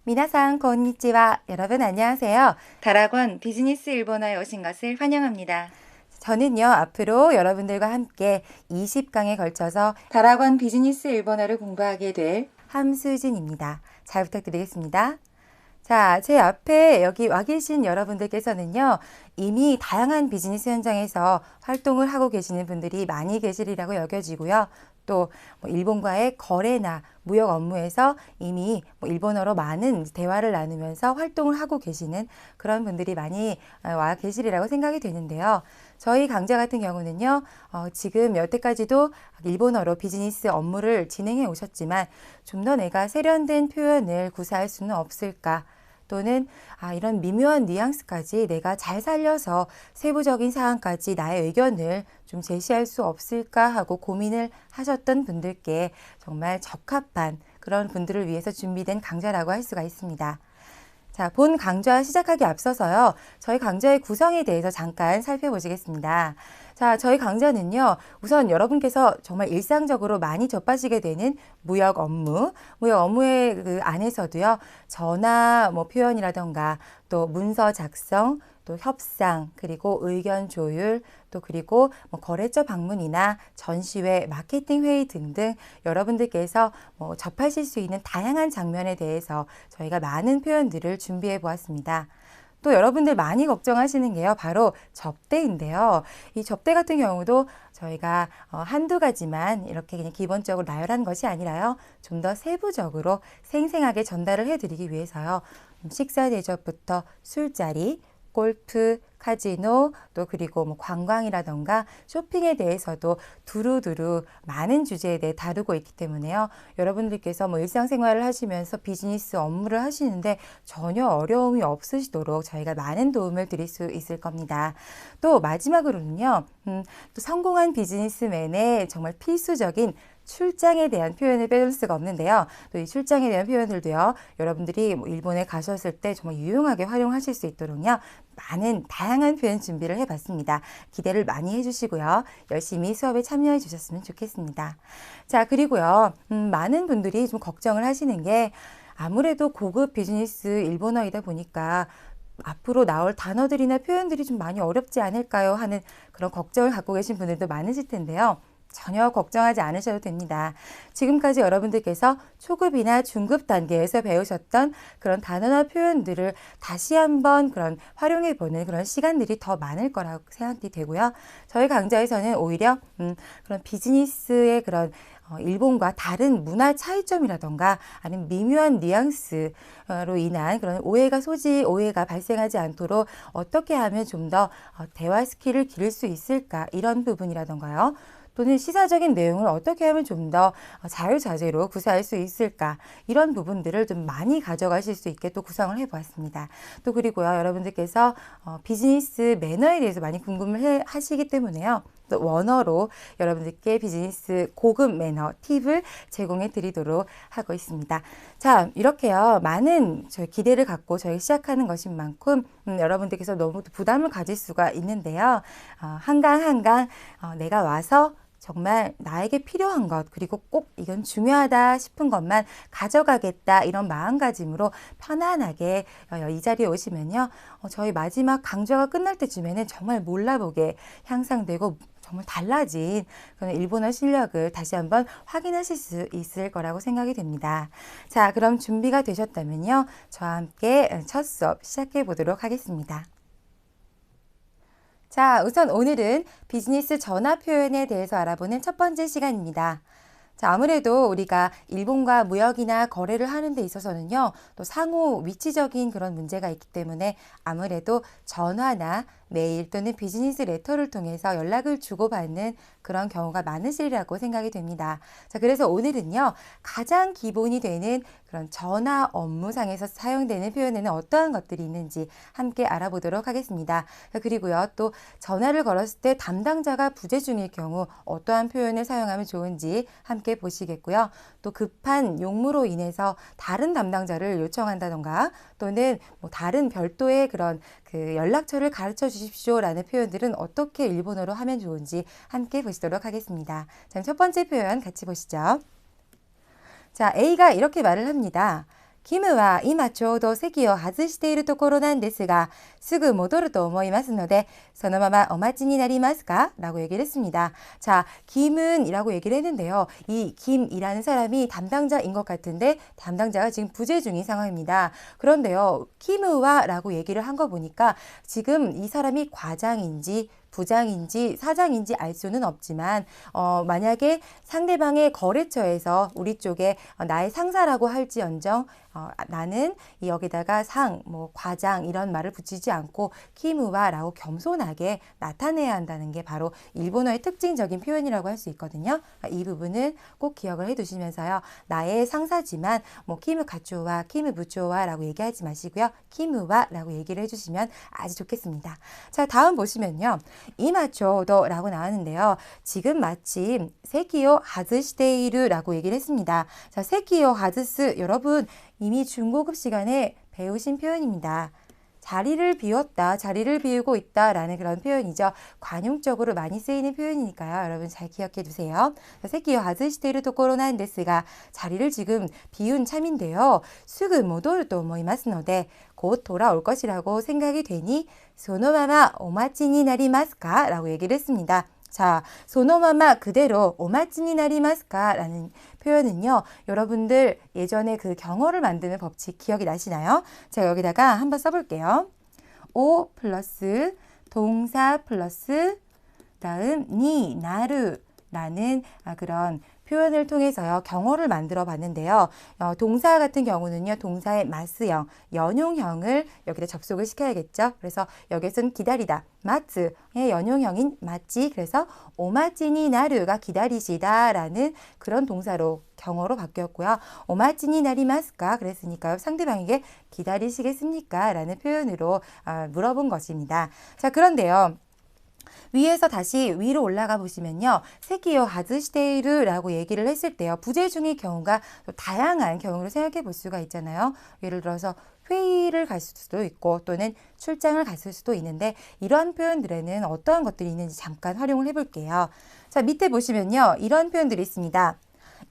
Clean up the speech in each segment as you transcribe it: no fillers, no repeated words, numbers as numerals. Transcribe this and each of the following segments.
미나상 konnichiwa. 여러분 안녕하세요. 다락원 비즈니스 일본어에 오신 것을 환영합니다. 저는요, 앞으로 여러분들과 함께 20강에 걸쳐서 다락원 비즈니스 일본어를 공부하게 될 함수진입니다. 잘 부탁드리겠습니다. 자, 제 앞에 여기 와 계신 여러분들께서는요, 이미 다양한 비즈니스 현장에서 활동을 하고 계시는 분들이 많이 계시리라고 여겨지고요. 또 일본과의 거래나 무역 업무에서 이미 일본어로 많은 대화를 나누면서 활동을 하고 계시는 그런 분들이 많이 와 계시리라고 생각이 되는데요. 저희 강좌 같은 경우는요, 지금 여태까지도 일본어로 비즈니스 업무를 진행해 오셨지만 좀 더 내가 세련된 표현을 구사할 수는 없을까? 또는 이런 미묘한 뉘앙스까지 내가 잘 살려서 세부적인 사항까지 나의 의견을 좀 제시할 수 없을까 하고 고민을 하셨던 분들께 정말 적합한 그런 분들을 위해서 준비된 강좌라고 할 수가 있습니다. 자, 본 강좌 시작하기 앞서서요, 저희 강좌의 구성에 대해서 잠깐 살펴보시겠습니다. 자, 저희 강좌는요, 우선 여러분께서 정말 일상적으로 많이 접하시게 되는 무역 업무의 그 안에서도요, 전화 표현이라던가 또 문서 작성, 또 협상, 그리고 의견 조율, 또 그리고 거래처 방문이나 전시회, 마케팅 회의 등등 여러분들께서 접하실 수 있는 다양한 장면에 대해서 저희가 많은 표현들을 준비해 보았습니다. 또 여러분들 많이 걱정하시는 게요, 바로 접대인데요. 이 접대 같은 경우도 저희가 한두 가지만 이렇게 그냥 기본적으로 나열한 것이 아니라요, 좀 더 세부적으로 생생하게 전달을 해드리기 위해서요, 식사 대접부터 술자리, 골프, 카지노, 또 그리고 관광이라던가 쇼핑에 대해서도 두루두루 많은 주제에 대해 다루고 있기 때문에요. 여러분들께서 일상생활을 하시면서 비즈니스 업무를 하시는데 전혀 어려움이 없으시도록 저희가 많은 도움을 드릴 수 있을 겁니다. 또 마지막으로는요, 또 성공한 비즈니스맨의 정말 필수적인 출장에 대한 표현을 빼놓을 수가 없는데요. 또 이 출장에 대한 표현들도요, 여러분들이 일본에 가셨을 때 정말 유용하게 활용하실 수 있도록요, 많은 다양한 표현 준비를 해봤습니다. 기대를 많이 해주시고요, 열심히 수업에 참여해 주셨으면 좋겠습니다. 자, 그리고요, 많은 분들이 좀 걱정을 하시는 게 아무래도 고급 비즈니스 일본어이다 보니까 앞으로 나올 단어들이나 표현들이 좀 많이 어렵지 않을까요? 하는 그런 걱정을 갖고 계신 분들도 많으실 텐데요. 전혀 걱정하지 않으셔도 됩니다. 지금까지 여러분들께서 초급이나 중급 단계에서 배우셨던 그런 단어나 표현들을 다시 한번 그런 활용해보는 그런 시간들이 더 많을 거라고 생각이 되고요. 저희 강좌에서는 오히려 그런 비즈니스의 그런 일본과 다른 문화 차이점이라던가 아니면 미묘한 뉘앙스로 인한 그런 오해가 발생하지 않도록 어떻게 하면 좀 더 대화 스킬을 기를 수 있을까, 이런 부분이라던가요. 또는 시사적인 내용을 어떻게 하면 좀 더 자유자재로 구사할 수 있을까, 이런 부분들을 좀 많이 가져가실 수 있게 또 구성을 해보았습니다. 또 그리고요, 여러분들께서 비즈니스 매너에 대해서 많이 궁금을 하시기 때문에요, 또 원어로 여러분들께 비즈니스 고급 매너 팁을 제공해 드리도록 하고 있습니다. 자, 이렇게요, 많은 저희 기대를 갖고 저희 시작하는 것인 만큼 여러분들께서 너무 부담을 가질 수가 있는데요. 한강 한강 내가 와서 정말 나에게 필요한 것, 그리고 꼭 이건 중요하다 싶은 것만 가져가겠다, 이런 마음가짐으로 편안하게 이 자리에 오시면요, 저희 마지막 강좌가 끝날 때쯤에는 정말 몰라보게 향상되고 정말 달라진 그런 일본어 실력을 다시 한번 확인하실 수 있을 거라고 생각이 됩니다. 자, 그럼 준비가 되셨다면요, 저와 함께 첫 수업 시작해 보도록 하겠습니다. 자, 우선 오늘은 비즈니스 전화 표현에 대해서 알아보는 첫 번째 시간입니다. 자, 아무래도 우리가 일본과 무역이나 거래를 하는 데 있어서는요, 또 상호 위치적인 그런 문제가 있기 때문에 아무래도 전화나 메일 또는 비즈니스 레터를 통해서 연락을 주고받는 그런 경우가 많으시리라고 생각이 됩니다. 자, 그래서 오늘은요, 가장 기본이 되는 그런 전화 업무상에서 사용되는 표현에는 어떠한 것들이 있는지 함께 알아보도록 하겠습니다. 그리고요, 또 전화를 걸었을 때 담당자가 부재 중일 경우 어떠한 표현을 사용하면 좋은지 함께 보시겠고요. 또 급한 용무로 인해서 다른 담당자를 요청한다던가 또는 다른 별도의 그런 그 연락처를 가르쳐 주십시오라는 표현들은 어떻게 일본어로 하면 좋은지 함께 보시도록 하겠습니다. 자, 첫 번째 표현 같이 보시죠. 자, A가 이렇게 말을 합니다. キムは今ちょうど席を外しているところなんですが、すぐ戻ると思いますので、そのままお待ちになりますか? 라고 얘기를 했습니다. 자, 김은 이라고 얘기를 했는데요. 이 김이라는 사람이 담당자인 것 같은데 담당자가 지금 부재 중인 상황입니다. 그런데요, 키무와 라고 얘기를 한 거 보니까 지금 이 사람이 과장인지 부장인지 사장인지 알 수는 없지만 만약에 상대방의 거래처에서 우리 쪽에 나의 상사라고 할지언정 나는 여기다가 뭐 과장 이런 말을 붙이지 않고 키무와 라고 겸손하게 나타내야 한다는 게 바로 일본어의 특징적인 표현이라고 할 수 있거든요. 이 부분은 꼭 기억을 해두시면서요. 나의 상사지만 뭐 키무 가초와 키무 부초와 라고 얘기하지 마시고요. 키무와 라고 얘기를 해주시면 아주 좋겠습니다. 자, 다음 보시면요. 이마초도 라고 나왔는데요. 지금 마침 세키요 하즈시테이르 라고 얘기를 했습니다. 자, 세키요 하즈스 여러분 이미 중고급 시간에 배우신 표현입니다. 자리를 비웠다, 자리를 비우고 있다 라는 그런 표현이죠. 관용적으로 많이 쓰이는 표현이니까요. 여러분 잘 기억해 두세요. 세키요 하즈시테이르 토코로난 데스가 자리를 지금 비운 참인데요. 수그 모도르 또 모이마스 노데 곧 돌아올 것이라고 생각이 되니 소노마마 오마치니 나리마스까? 라고 얘기를 했습니다. 자, 소노마마 그대로 오마치니 나리마스까? 라는 표현은요. 여러분들 예전에 그 경어를 만드는 법칙 기억이 나시나요? 제가 여기다가 한번 써볼게요. 오 플러스 동사 플러스 다음 니 나르 라는 그런 표현을 통해서요. 경어를 만들어 봤는데요. 동사 같은 경우는요. 동사의 마스형, 연용형을 여기다 접속을 시켜야겠죠. 그래서 여기서는 기다리다, 마츠의 연용형인 마치, 그래서 오마치니 나르가 기다리시다 라는 그런 동사로 경어로 바뀌었고요. 오마치니 나리마스까? 그랬으니까요. 상대방에게 기다리시겠습니까? 라는 표현으로 물어본 것입니다. 자, 그런데요. 위에서 다시 위로 올라가 보시면요. 세키요 하즈시테이르 라고 얘기를 했을 때요. 부재 중의 경우가 또 다양한 경우를 생각해 볼 수가 있잖아요. 예를 들어서 회의를 갔을 수도 있고 또는 출장을 갔을 수도 있는데 이런 표현들에는 어떠한 것들이 있는지 잠깐 활용을 해볼게요. 자, 밑에 보시면요. 이런 표현들이 있습니다.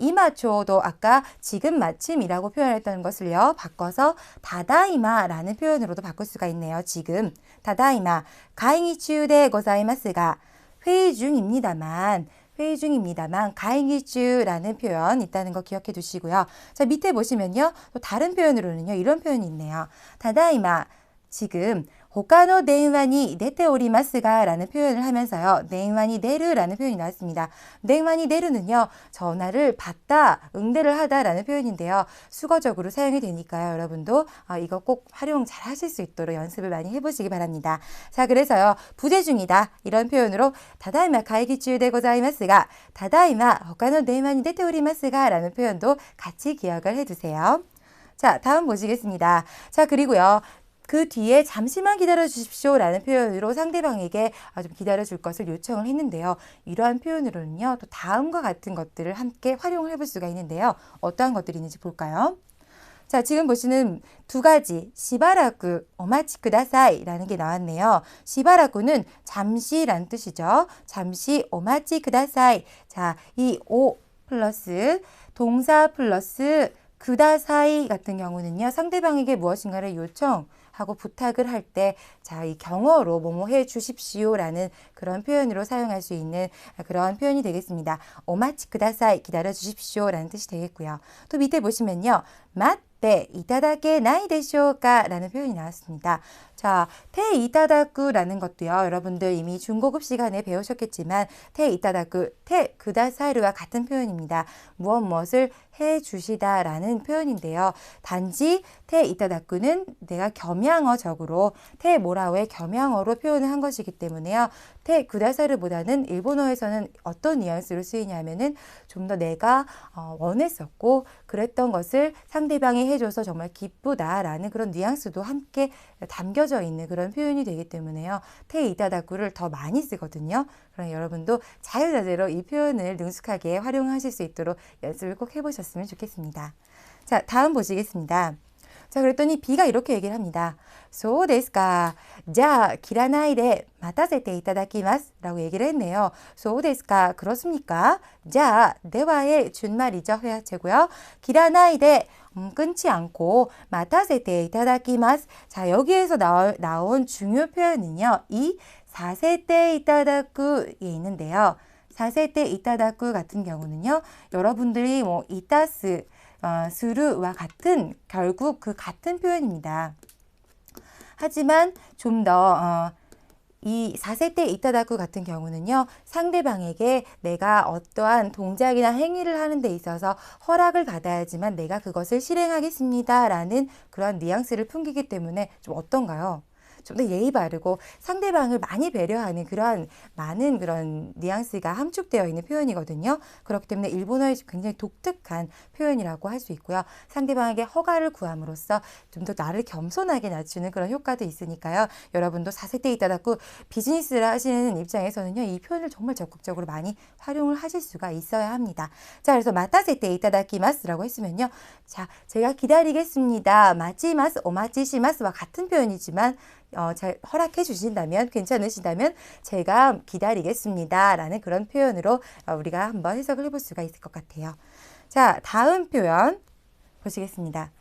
이마초도 아까 지금 마침이라고 표현했던 것을요. 바꿔서 다다이마라는 표현으로도 바꿀 수가 있네요. 지금 다다이마 가잉이 츄데 고자이마스가 회의 중입니다만 가잉이츄라는 표현 있다는 거 기억해 두시고요. 자, 밑에 보시면요. 또 다른 표현으로는요. 이런 표현이 있네요. 다다이마 지금 호카노 데인와니 데테 오리마스가 라는 표현을 하면서요. 데인와니 데르 라는 표현이 나왔습니다. 데인와니 데르는요. 전화를 받다, 응대를 하다 라는 표현인데요. 수거적으로 사용이 되니까요. 여러분도 이거 꼭 활용 잘 하실 수 있도록 연습을 많이 해보시기 바랍니다. 자, 그래서요. 부재 중이다 이런 표현으로 다다이마 가이기추 데 고자이마스가 다다이마 호카노 데인와니 데테 오리마스가 라는 표현도 같이 기억을 해두세요. 자, 다음 보시겠습니다. 자, 그리고요. 그 뒤에 잠시만 기다려 주십시오 라는 표현으로 상대방에게 좀 기다려 줄 것을 요청을 했는데요. 이러한 표현으로는요. 또 다음과 같은 것들을 함께 활용을 해볼 수가 있는데요. 어떠한 것들이 있는지 볼까요? 자, 지금 보시는 두 가지 시바라쿠 오마치 쿠다사이 라는 게 나왔네요. 시바라쿠는 잠시라는 뜻이죠. 잠시 오마치 쿠다사이. 자, 이 오 플러스 동사 플러스 쿠다사이 같은 경우는요. 상대방에게 무엇인가를 요청하고 부탁을 할 때 자, 이 경어로 뭐뭐 해 주십시오라는 그런 표현으로 사용할 수 있는 그런 표현이 되겠습니다. 오마치 쿠다사이 기다려 주십시오라는 뜻이 되겠고요. 또 밑에 보시면요. 맞대 이타다케 나이 데쇼까 라는 표현이 나왔습니다. 자, 테 이타다쿠라는 것도요. 여러분들 이미 중고급 시간에 배우셨겠지만 테 이타다쿠, 테 쿠다사이르와 같은 표현입니다. 무엇을 해주시다 라는 표현인데요. 단지 테 이타다쿠는 내가 겸양어적으로 테 모라오의 겸양어로 표현을 한 것이기 때문에요. 테 쿠다사이르보다는 일본어에서는 어떤 뉘앙스로 쓰이냐면은 좀 더 내가 원했었고 그랬던 것을 상대방이 해줘서 정말 기쁘다라는 그런 뉘앙스도 함께 담겨져 있는 그런 표현이 되기 때문에요. 테 이타다쿠를 더 많이 쓰거든요. 그럼 여러분도 자유자재로 이 표현을 능숙하게 활용하실 수 있도록 연습을 꼭 해보셨으면 좋겠습니다. 자, 다음 보시겠습니다. 자, 그랬더니 B가 이렇게 얘기를 합니다. そうですか。じゃあ切らないで待たせていただきます라고 얘기를 했네요. そうですか. 그렇습니까? 자, 대화의 준말이죠. 회화체고요. 切らないで끊지 않고待たせていただきます. 자, 여기에서 나온 중요 표현은요. 이 사세테 이타다쿠에 있는데요. 사세테 이타다쿠 같은 경우는요. 여러분들이 뭐 이타스, 스루와 같은 결국 그 같은 표현입니다. 하지만 좀 더 이 4세대 이타다쿠 같은 경우는요. 상대방에게 내가 어떠한 동작이나 행위를 하는 데 있어서 허락을 받아야지만 내가 그것을 실행하겠습니다. 라는 그런 뉘앙스를 풍기기 때문에 좀 어떤가요? 좀 더 예의 바르고 상대방을 많이 배려하는 그런 많은 그런 뉘앙스가 함축되어 있는 표현이거든요. 그렇기 때문에 일본어의 굉장히 독특한 표현이라고 할 수 있고요. 상대방에게 허가를 구함으로써 좀 더 나를 겸손하게 낮추는 그런 효과도 있으니까요. 여러분도 4세대 이타다쿠 비즈니스를 하시는 입장에서는요. 이 표현을 정말 적극적으로 많이 활용을 하실 수가 있어야 합니다. 자, 그래서 마타세테 이타다키마스라고 했으면요. 자, 제가 기다리겠습니다. 마치마스, 오마치시마스와 같은 표현이지만 잘 허락해 주신다면 괜찮으시다면 제가 기다리겠습니다 라는 그런 표현으로 우리가 한번 해석을 해볼 수가 있을 것 같아요. 자, 다음 표현 보시겠습니다.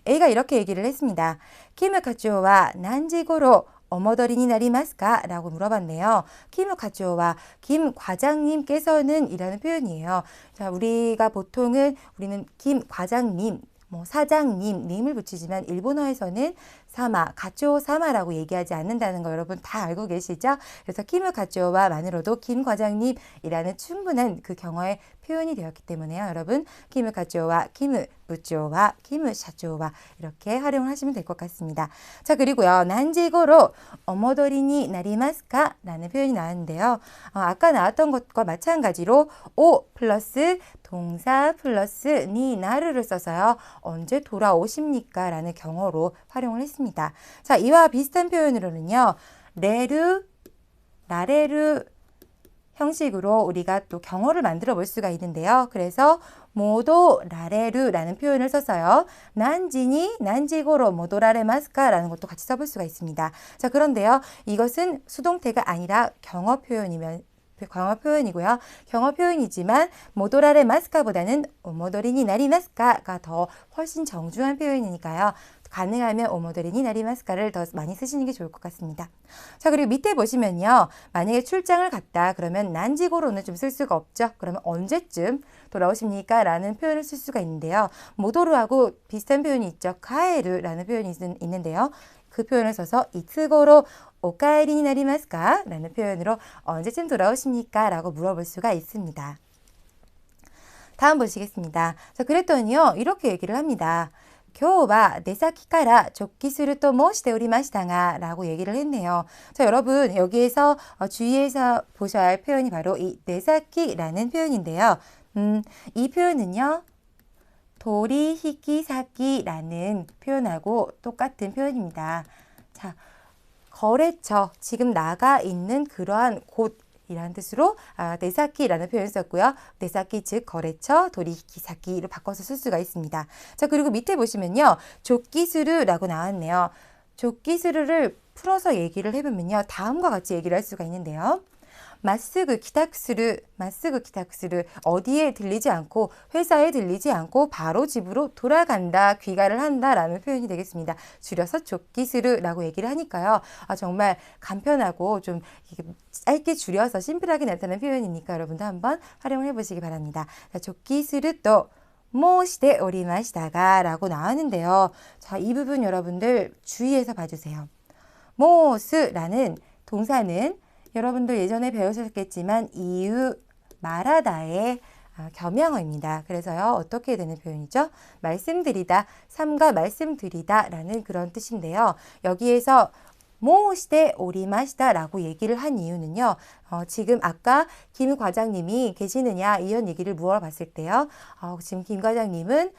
A가 이렇게 얘기를 했습니다. 키무課長は 난지고로 어머더리니 나리마스까? 라고 물어봤네요. 키무課長は 김 과장님께서는 이라는 표현이에요. 자, 우리가 보통은 우리는 김 과장님 사장님, 님을 붙이지만 일본어에서는 사마, 가쪼 사마라고 얘기하지 않는다는 거 여러분 다 알고 계시죠? 그래서 키무 가쪼와 만으로도 김 과장님이라는 충분한 그 경어의 표현이 되었기 때문에요. 여러분 키무 가쪼와 키무 부쪼와 키무 샤쪼와 이렇게 활용을 하시면 될 것 같습니다. 자, 그리고요. 난지고로 어머더리니 나리마스까? 라는 표현이 나왔는데요. 아까 나왔던 것과 마찬가지로 오 플러스 동사 플러스 니 나르를 써서요. 언제 돌아오십니까? 라는 경어로 활용을 했습니다. 자, 이와 비슷한 표현으로는요. 레르, 라레르 형식으로 우리가 또 경어를 만들어 볼 수가 있는데요. 그래서 모도 라레르라는 표현을 써서요. 난지니 난지고로 모도라레마스카 라는 것도 같이 써볼 수가 있습니다. 자, 그런데요. 이것은 수동태가 아니라 경어 표현이고요. 경어 표현이지만 모도라레 마스카보다는 오모도리니 나리마스카가 더 훨씬 정중한 표현이니까요. 가능하면 오모도리니 나리마스카를 더 많이 쓰시는 게 좋을 것 같습니다. 자, 그리고 밑에 보시면요. 만약에 출장을 갔다 그러면 난지고로는 좀 쓸 수가 없죠. 그러면 언제쯤 돌아오십니까? 라는 표현을 쓸 수가 있는데요. 모도르하고 비슷한 표현이 있죠. 카에르라는 표현이 있는데요. 그 표현을 써서 이츠고로 오카에리니 나리마스까? 라는 표현으로 언제쯤 돌아오십니까? 라고 물어볼 수가 있습니다. 다음 보시겠습니다. 자, 그랬더니요. 이렇게 얘기를 합니다. 今日は出先から直帰すると申しておりましたが라고 얘기를 했네요. 자, 여러분 여기에서 주의해서 보셔야 할 표현이 바로 이 내사키라는 표현인데요. 이 표현은요. 도리히키사키라는 표현하고 똑같은 표현입니다. 자, 거래처, 지금 나가 있는 그러한 곳이라는 뜻으로 네사키라는 표현을 썼고요. 네사키 즉 거래처, 도리히키사키로 바꿔서 쓸 수가 있습니다. 자, 그리고 밑에 보시면요. 조끼스르라고 나왔네요. 조끼스르를 풀어서 얘기를 해보면요. 다음과 같이 얘기를 할 수가 있는데요. 마스그 기탁스르 어디에 들리지 않고 회사에 들리지 않고 바로 집으로 돌아간다, 귀가를 한다 라는 표현이 되겠습니다. 줄여서 조끼스르라고 얘기를 하니까요. 정말 간편하고 좀 짧게 줄여서 심플하게 나타나는 표현이니까 여러분도 한번 활용을 해보시기 바랍니다. 조끼스르 또 모시대 오리마시다가 라고 나왔는데요. 자, 이 부분 여러분들 주의해서 봐주세요. 모스라는 동사는 여러분도 예전에 배우셨겠지만 이유 말하다의 겸양어입니다. 그래서요. 어떻게 되는 표현이죠? 말씀드리다, 삼가 말씀드리다 라는 그런 뜻인데요. 여기에서 모시대 오리마시다 라고 얘기를 한 이유는요. 지금 아까 김 과장님이 계시느냐 이런 얘기를 물어봤을 때요. 지금 김 과장님은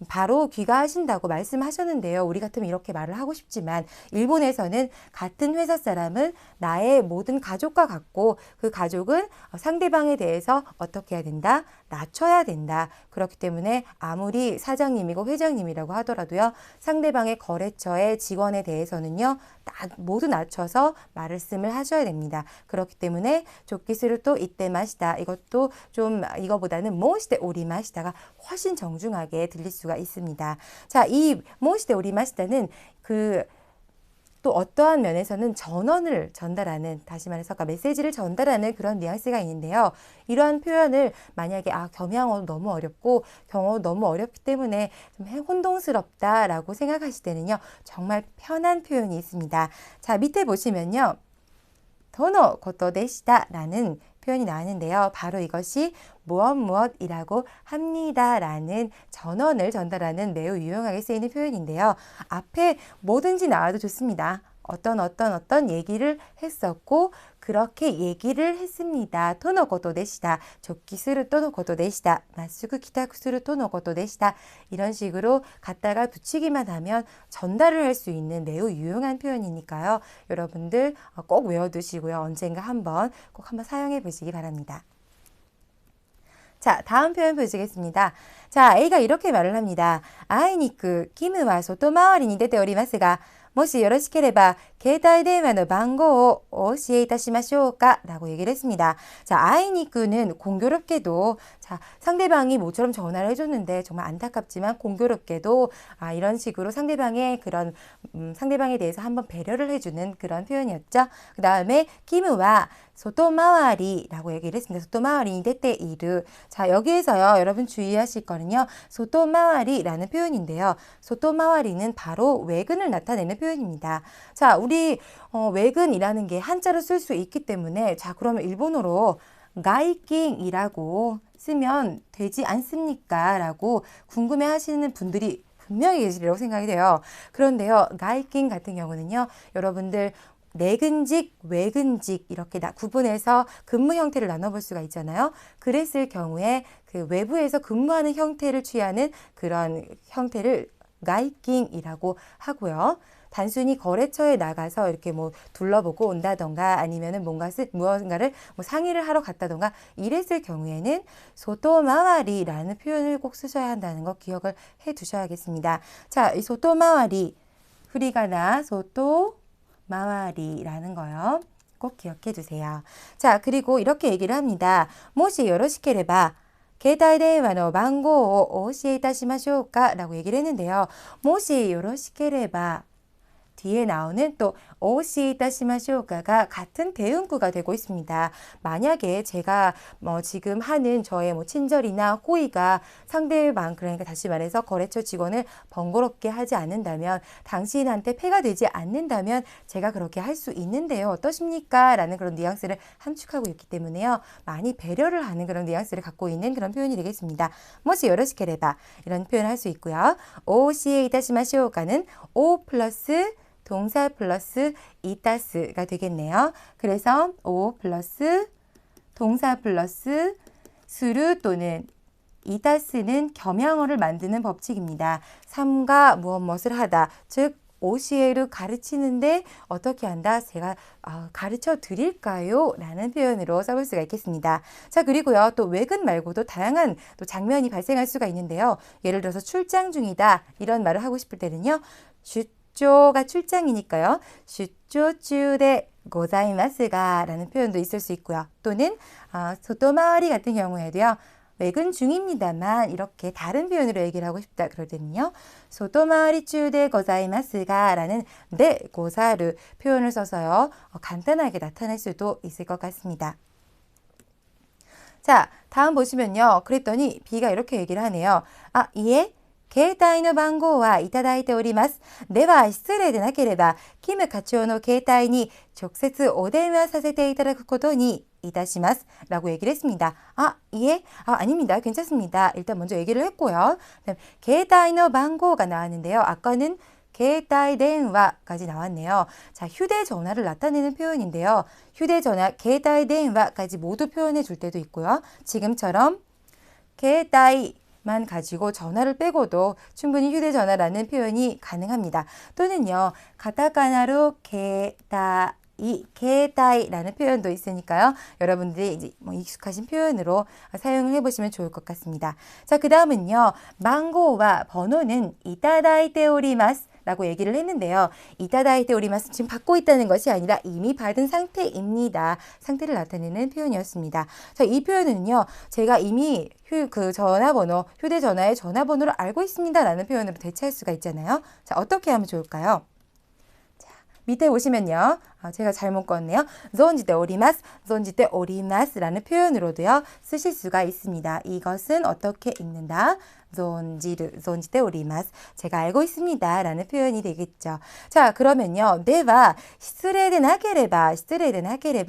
바로 귀가하신다고 말씀하셨는데요. 우리 같으면 이렇게 말을 하고 싶지만 일본에서는 같은 회사 사람은 나의 모든 가족과 같고 그 가족은 상대방에 대해서 어떻게 해야 된다? 낮춰야 된다. 그렇기 때문에 아무리 사장님이고 회장님이라고 하더라도요. 상대방의 거래처의 직원에 대해서는요. 모두 낮춰서 말씀을 하셔야 됩니다. 그렇기 때문에 조끼스를 또 이때 마시다. 이것도 좀 이거보다는 모시대 오리 마시다가 훨씬 정중하게 들릴 수가 있습니다. 자, 이 모시대 오리 마시다는 또 어떠한 면에서는 전원을 전달하는, 다시 말해서 메시지를 전달하는 그런 뉘앙스가 있는데요. 이러한 표현을 만약에 겸양어 너무 어렵고 경어 너무 어렵기 때문에 좀 혼동스럽다라고 생각하실 때는요. 정말 편한 표현이 있습니다. 자, 밑에 보시면요. 도노 고토 데시다 라는 표현이 나왔는데요. 바로 이것이 무엇이라고 합니다라는 전원을 전달하는 매우 유용하게 쓰이는 표현인데요. 앞에 뭐든지 나와도 좋습니다. 어떤 얘기를 했었고 그렇게 얘기를 했습니다. 토노고도 데시다. 조끼스루 토노고도 데시다. 마쓰구 기타쿠스루 토노고도 데시다. 이런 식으로 갖다가 붙이기만 하면 전달을 할 수 있는 매우 유용한 표현이니까요. 여러분들 꼭 외워두시고요. 언젠가 꼭 한번 사용해 보시기 바랍니다. 자, 다음 표현 보시겠습니다. 자, A가 이렇게 말을 합니다. 아이니크 키무와 소토周りに出ておりますがもしよろしければ携帯電話の番号をお教えいたしましょうか라고 얘기를 했습니다. 자, 아이니크는 공교롭게도 상대방이 모처럼 전화를 해줬는데 정말 안타깝지만 공교롭게도 이런 식으로 상대방의 상대방에 대해서 한번 배려를 해주는 그런 표현이었죠. 그 다음에 키무와 소토마와리라고 얘기를 했습니다. 소토마와리 데테 이르. 자, 여기에서요, 여러분 주의하실 거는요, 소토마와리라는 표현인데요. 소토마와리는 바로 외근을 나타내는 표현입니다. 자, 우리 외근이라는 게 한자로 쓸 수 있기 때문에, 자, 그러면 일본어로 가이킹이라고 쓰면 되지 않습니까? 라고 궁금해 하시는 분들이 분명히 계시리라고 생각이 돼요. 그런데요, 가이킹 같은 경우는요, 여러분들 내근직, 외근직 이렇게 구분해서 근무 형태를 나눠볼 수가 있잖아요. 그랬을 경우에 그 외부에서 근무하는 형태를 취하는 그런 형태를 가이킹이라고 하고요. 단순히 거래처에 나가서 이렇게 둘러보고 온다던가 아니면은 무언가를 상의를 하러 갔다던가 이랬을 경우에는 소토마와리라는 표현을 꼭 쓰셔야 한다는 거 기억을 해 두셔야겠습니다. 자, 이 소토마와리, 후리가나 소토마와리라는 거요. 꼭 기억해 두세요. 자, 그리고 이렇게 얘기를 합니다. 모시 요로시케레바携帯電話の番号をお教えいたしましょうか라고 얘기를 했는데요. 모시 요로시케레바 뒤에 나오는 또 오시이타시마쇼가가 같은 대응구가 되고 있습니다. 만약에 제가 지금 하는 저의 친절이나 호의가 상대방, 그러니까 다시 말해서 거래처 직원을 번거롭게 하지 않는다면, 당신한테 폐가 되지 않는다면 제가 그렇게 할 수 있는데요. 어떠십니까? 라는 그런 뉘앙스를 함축하고 있기 때문에요. 많이 배려를 하는 그런 뉘앙스를 갖고 있는 그런 표현이 되겠습니다. 모시 요로시케레바 이런 표현을 할 수 있고요. 오시이타시마쇼가는 오 플러스 동사 플러스 이타스가 되겠네요. 그래서 오 플러스 동사 플러스 수루 또는 이타스는 겸양어를 만드는 법칙입니다. 삼가 무엇을 하다, 즉 오시에를 가르치는데 어떻게 한다? 제가 가르쳐 드릴까요? 라는 표현으로 써볼 수가 있겠습니다. 자, 그리고요, 또 외근 말고도 다양한 또 장면이 발생할 수가 있는데요. 예를 들어서 출장 중이다 이런 말을 하고 싶을 때는요. 슈쪼가 출장이니까요. 슈쪼中で 고자이마스가 라는 표현도 있을 수 있고요. 또는 소토마와리 같은 경우에도요. 외근 중입니다만 이렇게 다른 표현으로 얘기를 하고 싶다 그럴 때는요. 소토마와리 중で 고자이마스가 라는 네 고사르 표현을 써서요. 간단하게 나타낼 수도 있을 것 같습니다. 자, 다음 보시면요. 그랬더니 B가 이렇게 얘기를 하네요. 이에 携帯の番号はいただいております。では失礼でなければ、キム課長の携帯に直接お電話させていただくことにいたします. 라고 얘기를 했습니다. 예? 아닙니다. 괜찮습니다. 일단 먼저 얘기를 했고요.携帯の番号가 나왔는데요. 아까는 携帯電話까지 나왔네요. 자, 휴대전화를 나타내는 표현인데요. 휴대전화, 携帯電話까지 모두 표현해 줄 때도 있고요. 지금처럼 携帯만 가지고 전화를 빼고도 충분히 휴대전화라는 표현이 가능합니다. 또는요, 가타카나로 이 게다이라는 표현도 있으니까요. 여러분들이 이제 뭐 익숙하신 표현으로 사용을 해보시면 좋을 것 같습니다. 자, 그 다음은요. 망고와 번호는 이타다이테 오리마스 라고 얘기를 했는데요. 이타다이테 오리마스 지금 받고 있다는 것이 아니라 이미 받은 상태입니다. 상태를 나타내는 표현이었습니다. 자, 이 표현은요. 제가 이미 그 전화번호, 휴대전화의 전화번호를 알고 있습니다. 라는 표현으로 대체할 수가 있잖아요. 자, 어떻게 하면 좋을까요? 밑에 보시면요. 제가 잘못 껐네요. 존지테 오리마스, 존지테 오리마스 라는 표현으로도요. 쓰실 수가 있습니다. 이것은 어떻게 읽는다? 존지테 오리마스. 제가 알고 있습니다. 라는 표현이 되겠죠. 자, 그러면요. 네와 시트레데 나케레바,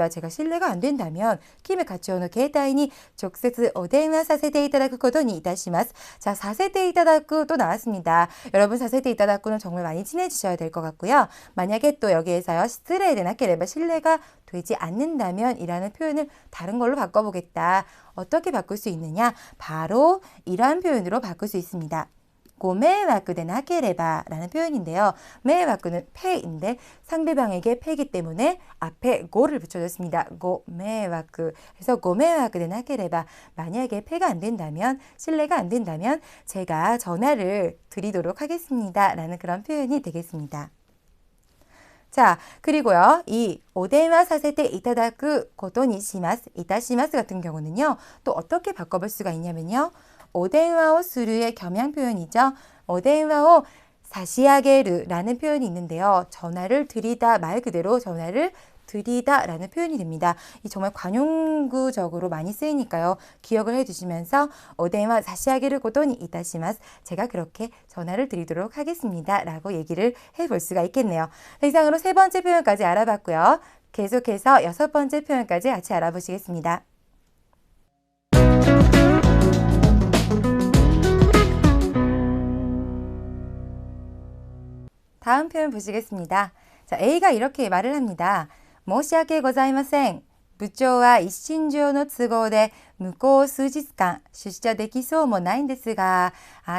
제가 신뢰가 안 된다면 키메 가치오노 게이타이니 적세스 오데마 사세테 이타다쿠 코도니 이타시마스. 자, 사세테 이타다쿠 또 나왔습니다. 여러분 사세테 이타다쿠는 정말 많이 친해지셔야 될 것 같고요. 만약에 또 여기에서요. 시트레데 나케레바 신뢰가 되지 않는다면 이라는 표현을 다른 걸로 바꿔보겠다. 어떻게 바꿀 수 있느냐? 바로 이러한 표현으로 바꿀 수 있습니다. 고메와쿠데 나케레바 라는 표현인데요. 메와쿠는 폐인데 상대방에게 폐이기 때문에 앞에 고를 붙여줬습니다. 고메와쿠. 그래서 고메와쿠데 나케레바 만약에 폐가 안 된다면 신뢰가 안 된다면 제가 전화를 드리도록 하겠습니다. 라는 그런 표현이 되겠습니다. 자, 그리고요. 이 오데마 사세테 이타다쿠 고토니 시마스, 이타시마스 같은 경우는요. 또 어떻게 바꿔볼 수가 있냐면요. 오데마오 스루의 겸양 표현이죠. 오데마오 사시아게르라는 표현이 있는데요. 전화를 드리다 말 그대로 전화를 드리다 라는 표현이 됩니다. 이 정말 관용구적으로 많이 쓰이니까요. 기억을 해주시면서 오데마 사시아게르 고도니 이타시마스. 제가 그렇게 전화를 드리도록 하겠습니다. 라고 얘기를 해볼 수가 있겠네요. 이상으로 세 번째 표현까지 알아봤고요. 계속해서 여섯 번째 표현까지 같이 알아보시겠습니다. 다음 표현 보시겠습니다. 자, A가 이렇게 말을 합니다. 申し訳ございません。部長は一身上の都合で向こう数日間出社できそうもないんですが、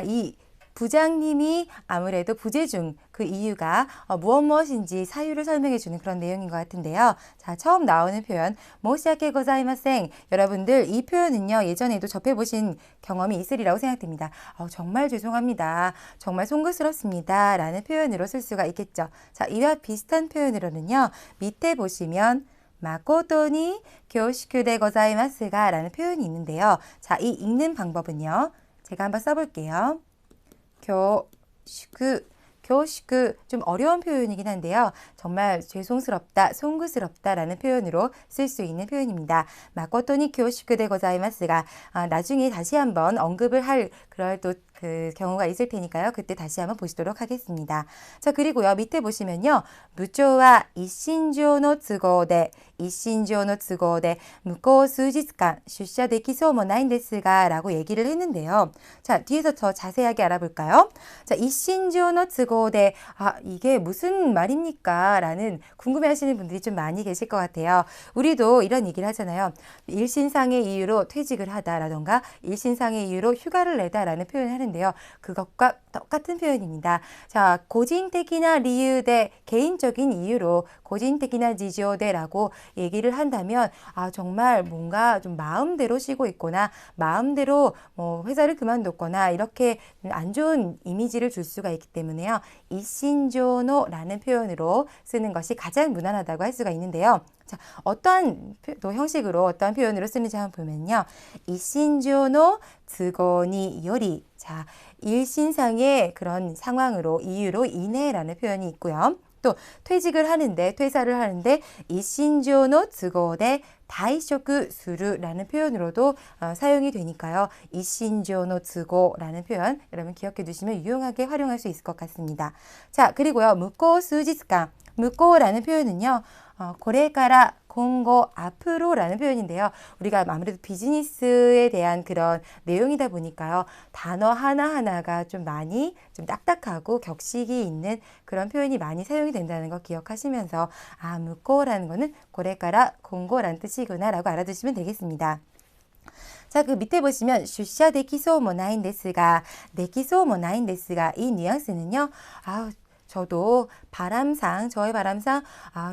이 부장님이 아무래도 부재중 그 이유가 무엇인지 사유를 설명해 주는 그런 내용인 것 같은데요. 자, 처음 나오는 표현 모시아케 고자이마생. 여러분들 이 표현은요. 예전에도 접해보신 경험이 있으리라고 생각됩니다. 정말 죄송합니다. 정말 송구스럽습니다. 라는 표현으로 쓸 수가 있겠죠. 자, 이와 비슷한 표현으로는요. 밑에 보시면 마코토니 교시쿠데 고자이마스가 라는 표현이 있는데요. 자, 이 읽는 방법은요. 제가 한번 써볼게요. 교시쿠 좀 어려운 표현이긴 한데요. 정말 죄송스럽다, 송구스럽다 라는 표현으로 쓸 수 있는 표현입니다. 마코토니 교시쿠데 고자이마스가 나중에 다시 한번 언급을 할 그럴 또 그 경우가 있을 테니까요. 그때 다시 한번 보시도록 하겠습니다. 자, 그리고요. 밑에 보시면요. 부조와 이신조노 츠고데向こう数日間出社できそうもないんですが라고 얘기를 했는데요. 자, 뒤에서 더 자세하게 알아볼까요? 자, 이신조노 츠고데 이게 무슨 말입니까? 라는 궁금해하시는 분들이 좀 많이 계실 것 같아요. 우리도 이런 얘기를 하잖아요. 일신상의 이유로 퇴직을 하다라던가 일신상의 이유로 휴가를 내다라는 표현을 하는데요. 그것과 똑같은 표현입니다. 자, 고진택이나 리유대 개인적인 이유로 고진택이나 지지오대라고 얘기를 한다면 정말 뭔가 좀 마음대로 쉬고 있거나 마음대로 뭐 회사를 그만뒀거나 이렇게 안 좋은 이미지를 줄 수가 있기 때문에요. 이신조노라는 표현으로 쓰는 것이 가장 무난하다고 할 수가 있는데요. 자, 어떠한 또 형식으로 어떠한 표현으로 쓰는지 한번 보면요. 이신조노 츠고니 요리. 자, 일신상의 그런 상황으로 이유로 인해라는 표현이 있고요. 또 퇴직을 하는데 퇴사를 하는데 이신조노 츠고데 다이쇼크 수루라는 표현으로도 사용이 되니까요. 이신조노 츠고라는 표현 여러분 기억해 두시면 유용하게 활용할 수 있을 것 같습니다. 자, 그리고요. 무코 수지스강 무코라는 표현은요. 고래가라 공고 앞으로라는 표현인데요. 우리가 아무래도 비즈니스에 대한 그런 내용이다 보니까요. 단어 하나하나가 좀 많이 좀 딱딱하고 격식이 있는 그런 표현이 많이 사용이 된다는 거 기억하시면서 무코라는 거는 고래가라 공고라는 뜻이구나 라고 알아두시면 되겠습니다. 자, 그 밑에 보시면 슈샤 데키소 모 나인 데스가 이 뉘앙스는요. 저도 바람상, 저의 바람상,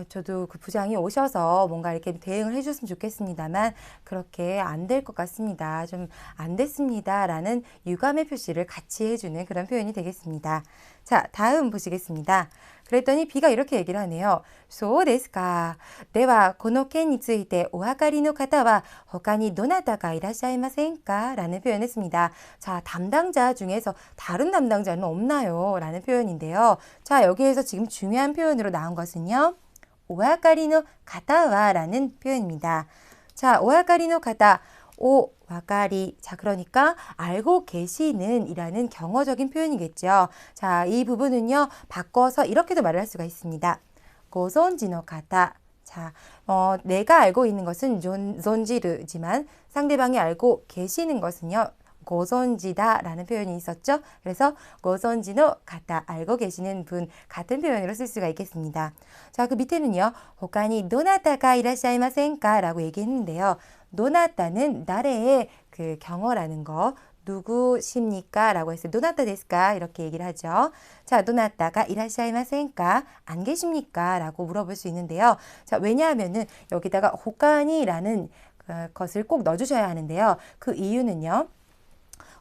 저도 그 부장이 오셔서 뭔가 이렇게 대응을 해줬으면 좋겠습니다만, 그렇게 안 될 것 같습니다. 좀 안 됐습니다. 라는 유감의 표시를 같이 해주는 그런 표현이 되겠습니다. 자, 다음 보시겠습니다. 그랬더니 B가 이렇게 얘기를 하네요. そうですか。では、この件についてお分かりの方は他にどなたかいらっしゃいませんか? 라는 표현했습니다. 자, 담당자 중에서 다른 담당자는 없나요? 라는 표현인데요. 자, 여기에서 지금 중요한 표현으로 나온 것은요. お分かりの方は라는 표현입니다. 자, お分かりの方. 오, 와까리. 자, 그러니까 알고 계시는 이라는 경어적인 표현이겠죠. 자, 이 부분은요, 바꿔서 이렇게도 말을 할 수가 있습니다. 고손지노 가다. 자, 내가 알고 있는 것은 존지르지만 상대방이 알고 계시는 것은요, 고손지다 라는 표현이 있었죠. 그래서 고손지노 가다. 알고 계시는 분 같은 표현으로 쓸 수가 있겠습니다. 자, 그 밑에는요, 호카니 도나타가 이라샤이마센까 라고 얘기했는데요. 도나타는 나래의 그 경어라는 거, 누구십니까? 라고 했어요. 도나타 데스까? 이렇게 얘기를 하죠. 자, 도나타가 이라샤이마센까? 안 계십니까? 라고 물어볼 수 있는데요. 자, 왜냐하면은 여기다가 호카니라는 것을 꼭 넣어주셔야 하는데요. 그 이유는요.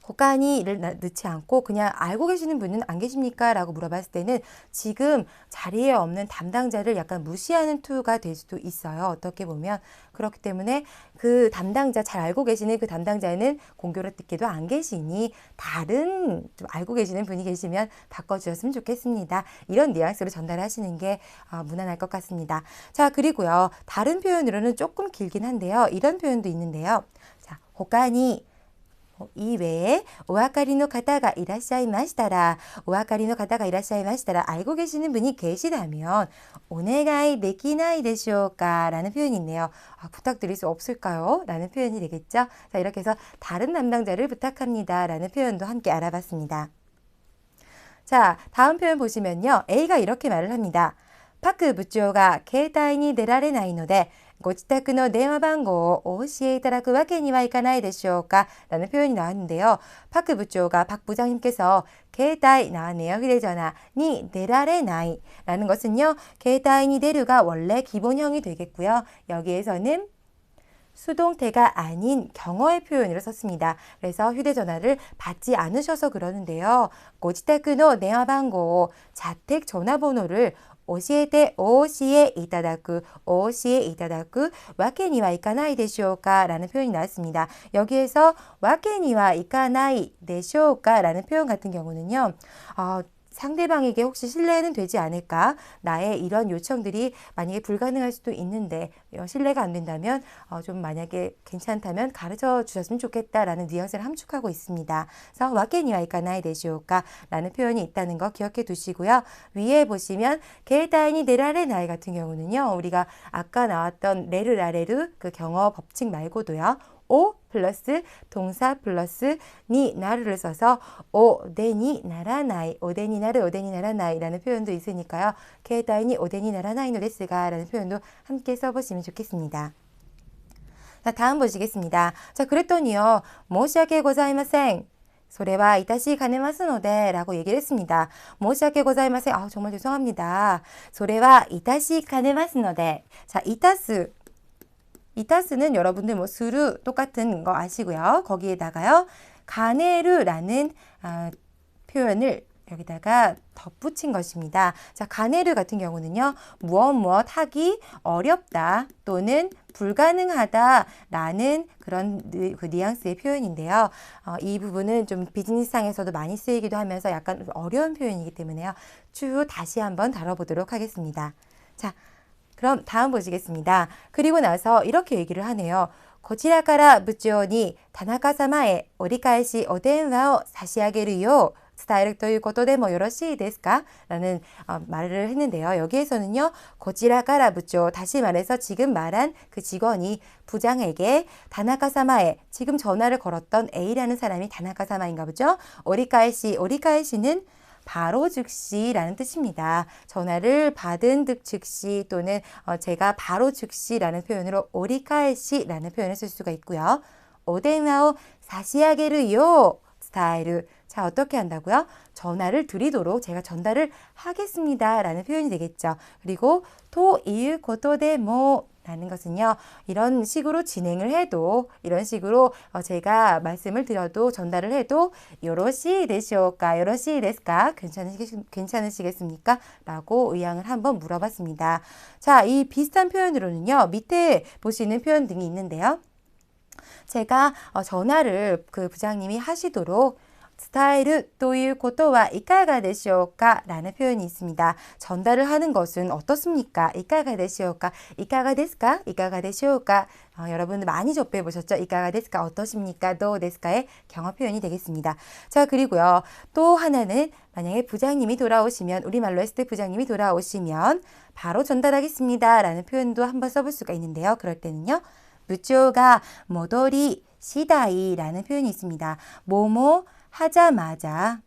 호카니를 넣지 않고 그냥 알고 계시는 분은 안 계십니까? 라고 물어봤을 때는 지금 자리에 없는 담당자를 약간 무시하는 투가 될 수도 있어요. 어떻게 보면. 그렇기 때문에 그 담당자, 잘 알고 계시는 그 담당자는 공교롭게도 안 계시니 다른 좀 알고 계시는 분이 계시면 바꿔주셨으면 좋겠습니다. 이런 뉘앙스로 전달하시는 게 무난할 것 같습니다. 자, 그리고요. 다른 표현으로는 조금 길긴 한데요. 이런 표현도 있는데요. 자, 호카니 이외에 오아카리노 가다가 이라샤이마시다라 오아카리노 가다가 이라샤이마시다라 알고 계시는 분이 계시다면 오네가이 데키나이 데시오까 라는 표현이 있네요. 부탁드릴 수 없을까요? 라는 표현이 되겠죠. 자, 이렇게 해서 다른 담당자를 부탁합니다 라는 표현도 함께 알아봤습니다. 자, 다음 표현 보시면요. A가 이렇게 말을 합니다. 파크 부長が 携帯に出られないのでご自宅の電話番号をお教えいただくわけにはいかないでしょうか? 라는 표현이 나왔는데요. 파크 부長가 박 부장님께서携帯 나왔네요. 휴대전화니 出られない라는 것은요. 携帯に出る가 원래 기본형이 되겠고요. 여기에서는 수동태가 아닌 경어의 표현으로 썼습니다. 그래서 휴대전화를 받지 않으셔서 그러는데요. 고지타크노電話番号 자택 전화번호를 오시에 이타다쿠 와케니와 이카나이 데시오까 라는 표현이 나왔습니다. 여기에서 와케니와 이카나이 데시오까 라는 표현 같은 경우는요. 상대방에게 혹시 신뢰는 되지 않을까? 나의 이런 요청들이 만약에 불가능할 수도 있는데 신뢰가 안 된다면 좀 만약에 괜찮다면 가르쳐 주셨으면 좋겠다라는 뉘앙스를 함축하고 있습니다. 그래서 와케니와 이카나이 데시오까 라는 표현이 있다는 거 기억해 두시고요. 위에 보시면 게이타이니 데라레 나이 같은 경우는요. 우리가 아까 나왔던 레르라레르 그 경어 법칙 말고도요. 오 플러스 동사 플러스 니 나르를 써서 오데니 나라나이 오데니 나르 오데니 나라나이 라는 표현도 있으니까요. 케이타이니 오데니 나라나이 노데스가 라는 표현도 함께 써보시면 좋겠습니다. 자, 다음 보시겠습니다. 자, 그랬더니요. 모시아게 고자이마생 それは致しかねますので라고 얘기를 했습니다. 申し訳ございません. 정말 죄송합니다. それは致しかねますので. 자, 이타스는 여러분들 뭐 스루 똑같은 거 아시고요. 거기에다가요. 가네르라는 표현을 여기다가 덧붙인 것입니다. 자, 가네르 같은 경우는요. 무엇 하기 어렵다 또는 불가능하다 라는 그런 그 뉘앙스의 표현인데요. 이 부분은 좀 비즈니스상에서도 많이 쓰이기도 하면서 약간 어려운 표현이기 때문에요. 추후 다시 한번 다뤄보도록 하겠습니다. 자, 그럼 다음 보시겠습니다. 그리고 나서 이렇게 얘기를 하네요. こちらから部長に田中様へ折り返しお電話を差し上げるよう伝えるということでもよろしいですか? 라는 말을 했는데요. 여기에서는요. こちらから部長 다시 말해서 지금 말한 그 직원이 부장에게 다나카사마에 지금 전화를 걸었던 A라는 사람이 다나카사마인가 보죠. 오리카에시는 바로 즉시라는 뜻입니다. 전화를 받은 듯 즉시 또는 제가 바로 즉시라는 표현으로 오리카에시라는 표현을 쓸 수가 있고요. 오데나오 사시아게르요 스타일. 자, 어떻게 한다고요? 전화를 드리도록 제가 전달을 하겠습니다 라는 표현이 되겠죠. 그리고 또 이유 고토데모 라는 것은요, 이런 식으로 진행을 해도, 이런 식으로 제가 말씀을 드려도, 전달을 해도, 요로시 되시오까, 요로시 데스까, 괜찮으시겠습니까? 라고 의향을 한번 물어봤습니다. 자, 이 비슷한 표현으로는요, 밑에 보시는 표현 등이 있는데요. 제가 전화를 그 부장님이 하시도록 스타일을 또유 고토와 이카가 되시오까 라는 표현이 있습니다. 전달을 하는 것은 어떻습니까? 이카가 되시오까? 이카가 데스까? 이카가 되시오까? 여러분들 많이 접해 보셨죠? 이카가 데스까? 어떠십니까? 도 데스까의 경어 표현이 되겠습니다. 자, 그리고요. 또 하나는 만약에 부장님이 돌아오시면, 우리말로 했을 때 부장님이 돌아오시면 바로 전달하겠습니다 라는 표현도 한번 써볼 수가 있는데요. 그럴 때는요. 부초가 모도리 시다이라는 표현이 있습니다. 뭐뭐 하자마자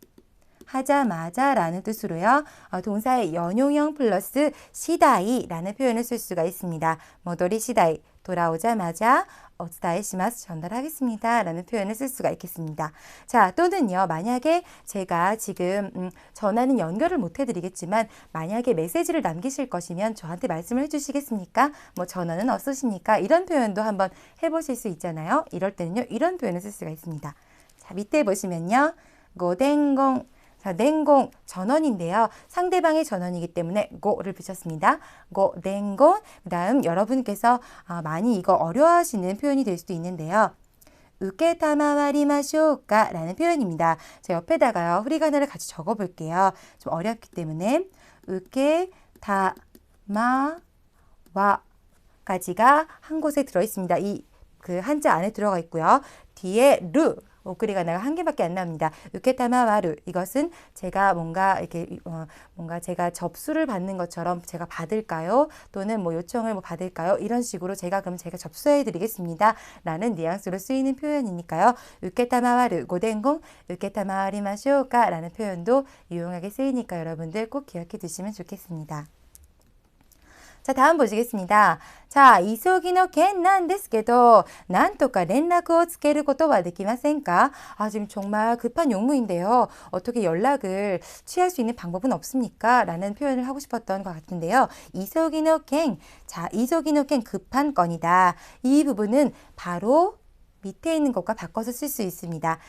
라는 뜻으로요. 동사의 연용형 플러스 시다이 라는 표현을 쓸 수가 있습니다. 모도리 시다이, 돌아오자마자 오츠다에시마스, 전달하겠습니다 라는 표현을 쓸 수가 있겠습니다. 자, 또는요, 만약에 제가 지금 전화는 연결을 못 해드리겠지만 만약에 메시지를 남기실 것이면 저한테 말씀을 해주시겠습니까? 뭐 전화는 없으십니까? 이런 표현도 한번 해보실 수 있잖아요. 이럴 때는요, 이런 표현을 쓸 수가 있습니다. 자, 밑에 보시면요. 고댕공. 자, 냉공 전원인데요. 상대방의 전원이기 때문에 고를 붙였습니다. 고, 냉공. 그 다음 여러분께서 많이 이거 어려워하시는 표현이 될 수도 있는데요. 우케타마와리마쇼까 라는 표현입니다. 제 옆에다가요. 후리가나를 같이 적어 볼게요. 좀 어렵기 때문에 우케타마와까지가 한 곳에 들어 있습니다. 그 한자 안에 들어가 있고요. 뒤에 르 오크리가나가 한 개밖에 안 나옵니다. 우케타마와루, 이것은 제가 뭔가 이렇게 뭔가 제가 접수를 받는 것처럼 제가 받을까요? 또는 뭐 요청을 뭐 받을까요? 이런 식으로 제가 접수해 드리겠습니다 라는 뉘앙스로 쓰이는 표현이니까요. 우케타마와루 고댕공 우케타마와리마쇼까 라는 표현도 유용하게 쓰이니까 여러분들 꼭 기억해 두시면 좋겠습니다. 자, 다음 보시겠습니다. 자, 이소기노 件なんですけど、なんとか連絡をつけることはできませんか? 지금 정말 급한 용무인데요. 어떻게 연락을 취할 수 있는 방법은 없습니까? 라는 표현을 하고 싶었던 것 같은데요. 이소기노 件, 자, 이소기노 件 급한 건이다. 이 부분은 바로 밑에 있는 것과 바꿔서 쓸 수 있습니다.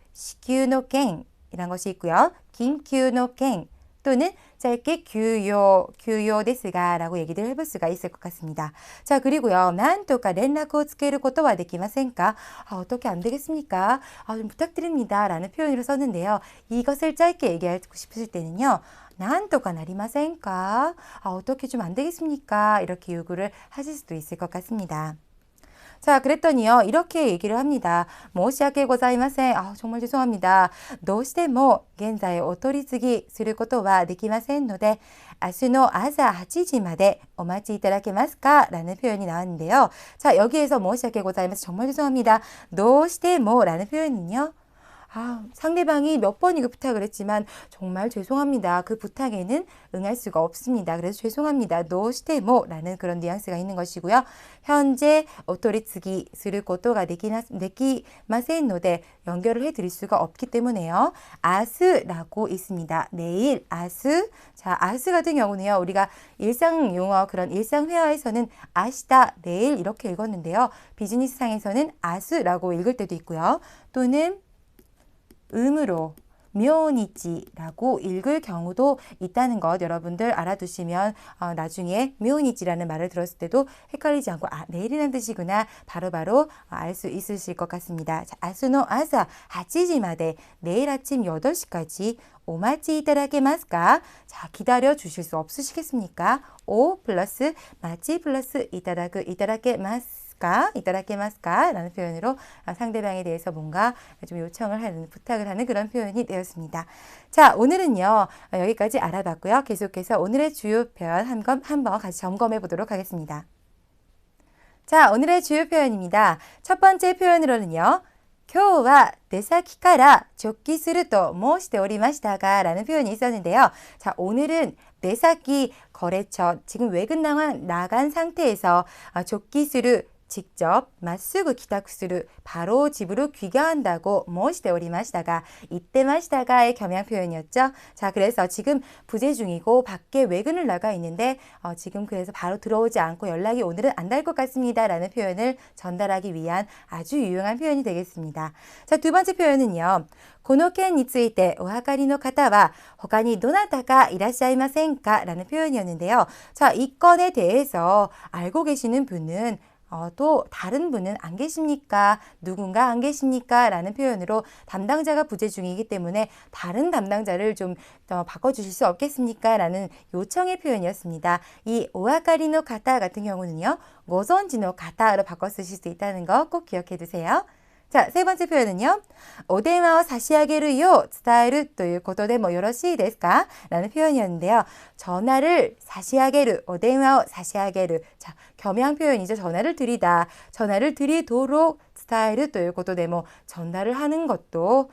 시큐노 件 이란 것이 있고요. 긴큐노 件 또는 짧게 규요 데스가 라고 얘기를 해볼 수가 있을 것 같습니다. 자, 그리고요. 난또까 렌라고つけることはできませんか? 어떻게 안 되겠습니까? 좀 부탁드립니다 라는 표현으로 썼는데요. 이것을 짧게 얘기하고 싶으실 때는요. 난또까 나리마센까? 어떻게 좀 안 되겠습니까? 이렇게 요구를 하실 수도 있을 것 같습니다. 자, 그랬더니요. 이렇게 얘기를 합니다. 모시아케 고자이마센. 정말 죄송합니다. どうしても現在お取り次ぎすることはできませんので、明日の朝8時までお待ちいただけますか? 라는 표현이 나왔는데요. 자, 여기에서 모시아케 고자이마스 정말 죄송합니다. どうしても라는 표현은요. 상대방이 몇 번이고 부탁을 했지만 정말 죄송합니다. 그 부탁에는 응할 수가 없습니다. 그래서 죄송합니다. 노시테모 라는 그런 뉘앙스가 있는 것이고요. 현재 오토리츠기 스를 고토가 데키마센 노데 연결을 해드릴 수가 없기 때문에요. 아스라고 있습니다. 내일 아스. 자, 아스 같은 경우는요. 우리가 일상 용어 그런 일상 회화에서는 아시다 내일 이렇게 읽었는데요. 비즈니스상에서는 아스라고 읽을 때도 있고요. 또는 음으로 묘니치라고 읽을 경우도 있다는 것 여러분들 알아두시면 나중에 묘니치라는 말을 들었을 때도 헷갈리지 않고 내일이라는 뜻이구나 바로바로 알 수 있으실 것 같습니다. 자, 아스노 아사 8시마데 내일 아침 8시까지 오마치 이타다케마스까? 자, 기다려 주실 수 없으시겠습니까? 오 플러스 마치 플러스 이타다케마스 이따라케마스까? 라는 표현으로 상대방에 대해서 뭔가 좀 요청을 하는, 부탁을 하는 그런 표현이 되었습니다. 자, 오늘은요, 여기까지 알아봤고요. 계속해서 오늘의 주요 표현 한번 같이 점검해 보도록 하겠습니다. 자, 오늘의 주요 표현입니다. 첫 번째 표현으로는요, 今日は出先から直帰すると申しておりましたが라는 표현이 있었는데요. 자, 오늘은 내사기 거래처, 지금 외근 나간 상태에서 直帰する 직접 まっすぐ帰宅する 바로 집으로 귀가한다고 申しておりましたが 이때 마시다가의 겸양 표현이었죠. 자, 그래서 지금 부재 중이고 밖에 외근을 나가 있는데 지금 그래서 바로 들어오지 않고 연락이 오늘은 안 될 것 같습니다 라는 표현을 전달하기 위한 아주 유용한 표현이 되겠습니다. 자, 두 번째 표현은요. この件についてお分かりの方は他にどなたかいらっしゃいませんか? 라는 표현이었는데요. 자, 이 건에 대해서 알고 계시는 분은 또 다른 분은 안 계십니까? 누군가 안 계십니까? 라는 표현으로 담당자가 부재 중이기 때문에 다른 담당자를 좀 바꿔주실 수 없겠습니까? 라는 요청의 표현이었습니다. 이 오아카리노 가타 같은 경우는요. 고선지노 가타로 바꿔 쓰실 수 있다는 거 꼭 기억해 두세요. 자, 세 번째 표현은요. お電話を差し上げるよう伝えるということでもよろしいですか? 라는 표현이었는데요. 전화를 差し上げる, お電話を差し上げる. 자, 겸양 표현이죠. 전화를 드리다. 전화를 드리도록 伝えるということでも 전달을 하는 것도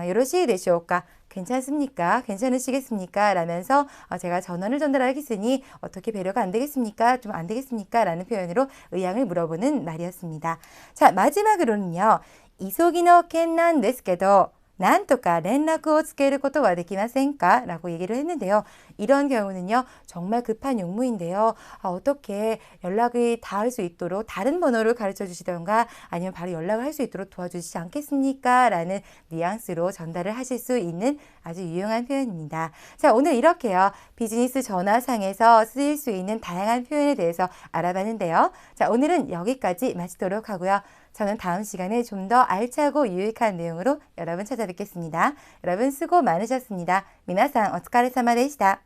よろしいでしょうか? 괜찮습니까? 괜찮으시겠습니까? 라면서 제가 전원을 전달하겠으니 어떻게 배려가 안 되겠습니까? 좀 안 되겠습니까? 라는 표현으로 의향을 물어보는 말이었습니다. 자, 마지막으로는요. 急ぎの件なんですけどなんとか連絡をつけることはできませんか? 라고 얘기를 했는데요. 이런 경우는요. 정말 급한 용무인데요. 어떻게 연락이 닿을 수 있도록 다른 번호를 가르쳐 주시던가 아니면 바로 연락을 할 수 있도록 도와주시지 않겠습니까? 라는 뉘앙스로 전달을 하실 수 있는 아주 유용한 표현입니다. 자, 오늘 이렇게요. 비즈니스 전화상에서 쓰일 수 있는 다양한 표현에 대해서 알아봤는데요. 자, 오늘은 여기까지 마치도록 하고요. 저는 다음 시간에 좀 더 알차고 유익한 내용으로 여러분 찾아뵙겠습니다. 여러분 수고 많으셨습니다. 미나상お疲れ様でした.